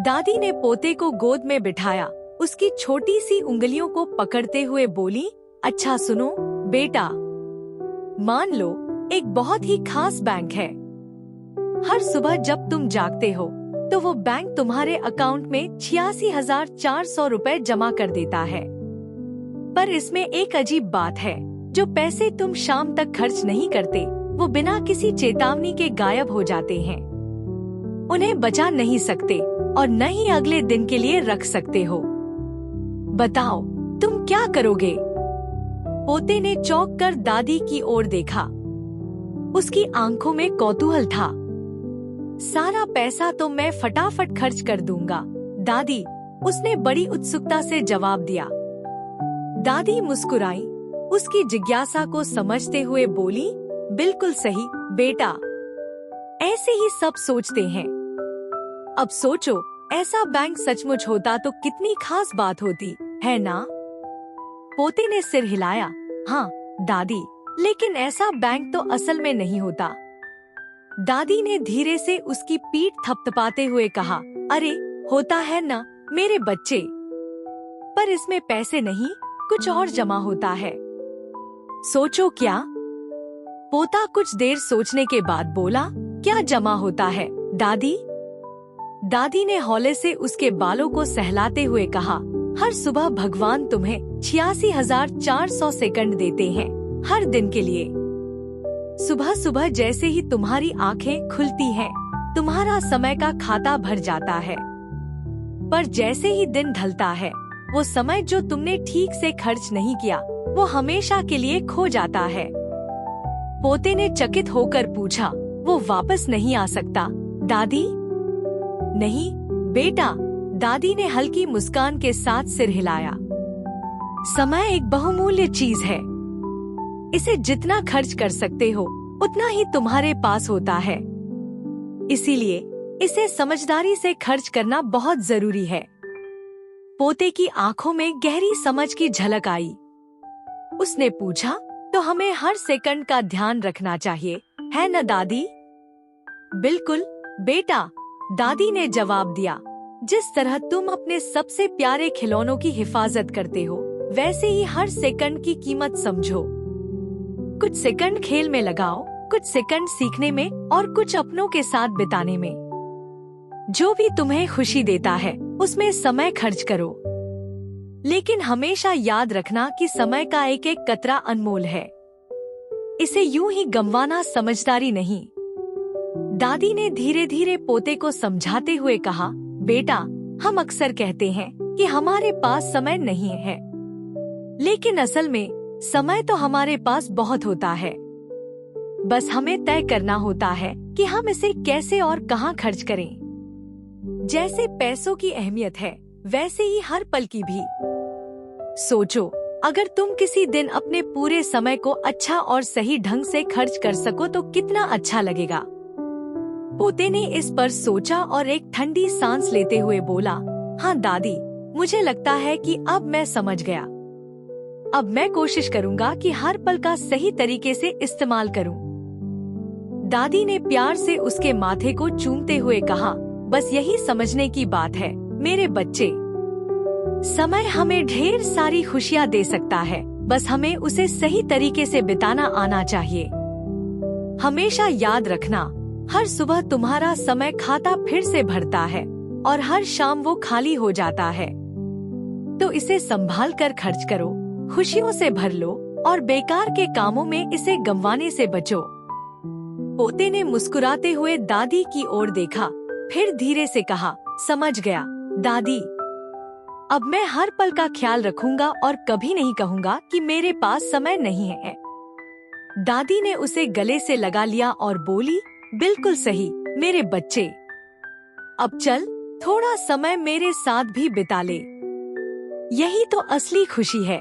दादी ने पोते को गोद में बिठाया, उसकी छोटी सी उंगलियों को पकड़ते हुए बोली, अच्छा सुनो बेटा, मान लो एक बहुत ही खास बैंक है। हर सुबह जब तुम जागते हो तो वो बैंक तुम्हारे अकाउंट में 86,400 रुपए जमा कर देता है। पर इसमें एक अजीब बात है, जो पैसे तुम शाम तक खर्च नहीं करते वो बिना किसी चेतावनी के गायब हो जाते हैं। उन्हें बचा नहीं सकते और न ही अगले दिन के लिए रख सकते हो। बताओ तुम क्या करोगे? पोते ने चौंक कर दादी की ओर देखा। उसकी आंखों में कौतूहल था। सारा पैसा तो मैं फटाफट खर्च कर दूंगा दादी, उसने बड़ी उत्सुकता से जवाब दिया। दादी मुस्कुराई, उसकी जिज्ञासा को समझते हुए बोली, बिल्कुल सही बेटा, ऐसे ही सब सोचते हैं। अब सोचो, ऐसा बैंक सचमुच होता तो कितनी खास बात होती, है ना? पोते ने सिर हिलाया। हाँ दादी, लेकिन ऐसा बैंक तो असल में नहीं होता। दादी ने धीरे से उसकी पीठ थपथपाते हुए कहा, अरे होता है ना मेरे बच्चे, पर इसमें पैसे नहीं, कुछ और जमा होता है। सोचो क्या? पोता कुछ देर सोचने के बाद बोला, क्या जमा होता है दादी? दादी ने हौले से उसके बालों को सहलाते हुए कहा, हर सुबह भगवान तुम्हें 86,400 सेकंड देते हैं हर दिन के लिए। सुबह सुबह जैसे ही तुम्हारी आंखें खुलती हैं, तुम्हारा समय का खाता भर जाता है। पर जैसे ही दिन ढलता है, वो समय जो तुमने ठीक से खर्च नहीं किया, वो हमेशा के लिए खो जाता है। पोते ने चकित होकर पूछा, वो वापस नहीं आ सकता दादी? नहीं बेटा, दादी ने हल्की मुस्कान के साथ सिर हिलाया। समय एक बहुमूल्य चीज है। इसे जितना खर्च कर सकते हो उतना ही तुम्हारे पास होता है। इसीलिए इसे समझदारी से खर्च करना बहुत जरूरी है। पोते की आंखों में गहरी समझ की झलक आई। उसने पूछा, तो हमें हर सेकंड का ध्यान रखना चाहिए, है न दादी? बिल्कुल बेटा, दादी ने जवाब दिया। जिस तरह तुम अपने सबसे प्यारे खिलौनों की हिफाजत करते हो, वैसे ही हर सेकंड की कीमत समझो। कुछ सेकंड खेल में लगाओ, कुछ सेकंड सीखने में और कुछ अपनों के साथ बिताने में। जो भी तुम्हें खुशी देता है उसमें समय खर्च करो, लेकिन हमेशा याद रखना कि समय का एक एक कतरा अनमोल है। इसे यूं ही गंवाना समझदारी नहीं। दादी ने धीरे धीरे पोते को समझाते हुए कहा, बेटा, हम अक्सर कहते हैं कि हमारे पास समय नहीं है, लेकिन असल में समय तो हमारे पास बहुत होता है। बस हमें तय करना होता है कि हम इसे कैसे और कहां खर्च करें। जैसे पैसों की अहमियत है, वैसे ही हर पल की भी। सोचो, अगर तुम किसी दिन अपने पूरे समय को अच्छा और सही ढंग से खर्च कर सको तो कितना अच्छा लगेगा। पोते ने इस पर सोचा और एक ठंडी सांस लेते हुए बोला, हाँ दादी, मुझे लगता है कि अब मैं समझ गया। अब मैं कोशिश करूंगा कि हर पल का सही तरीके से इस्तेमाल करूं। दादी ने प्यार से उसके माथे को चूमते हुए कहा, बस यही समझने की बात है मेरे बच्चे। समय हमें ढेर सारी खुशियाँ दे सकता है, बस हमें उसे सही तरीके से बिताना आना चाहिए। हमेशा याद रखना, हर सुबह तुम्हारा समय खाता फिर से भरता है और हर शाम वो खाली हो जाता है। तो इसे संभाल कर खर्च करो, खुशियों से भर लो और बेकार के कामों में इसे गंवाने से बचो। पोते ने मुस्कुराते हुए दादी की ओर देखा, फिर धीरे से कहा, समझ गया दादी, अब मैं हर पल का ख्याल रखूंगा और कभी नहीं कहूंगा कि मेरे पास समय नहीं है। दादी ने उसे गले से लगा लिया और बोली, बिल्कुल सही मेरे बच्चे। अब चल, थोड़ा समय मेरे साथ भी बिता ले। यही तो असली खुशी है।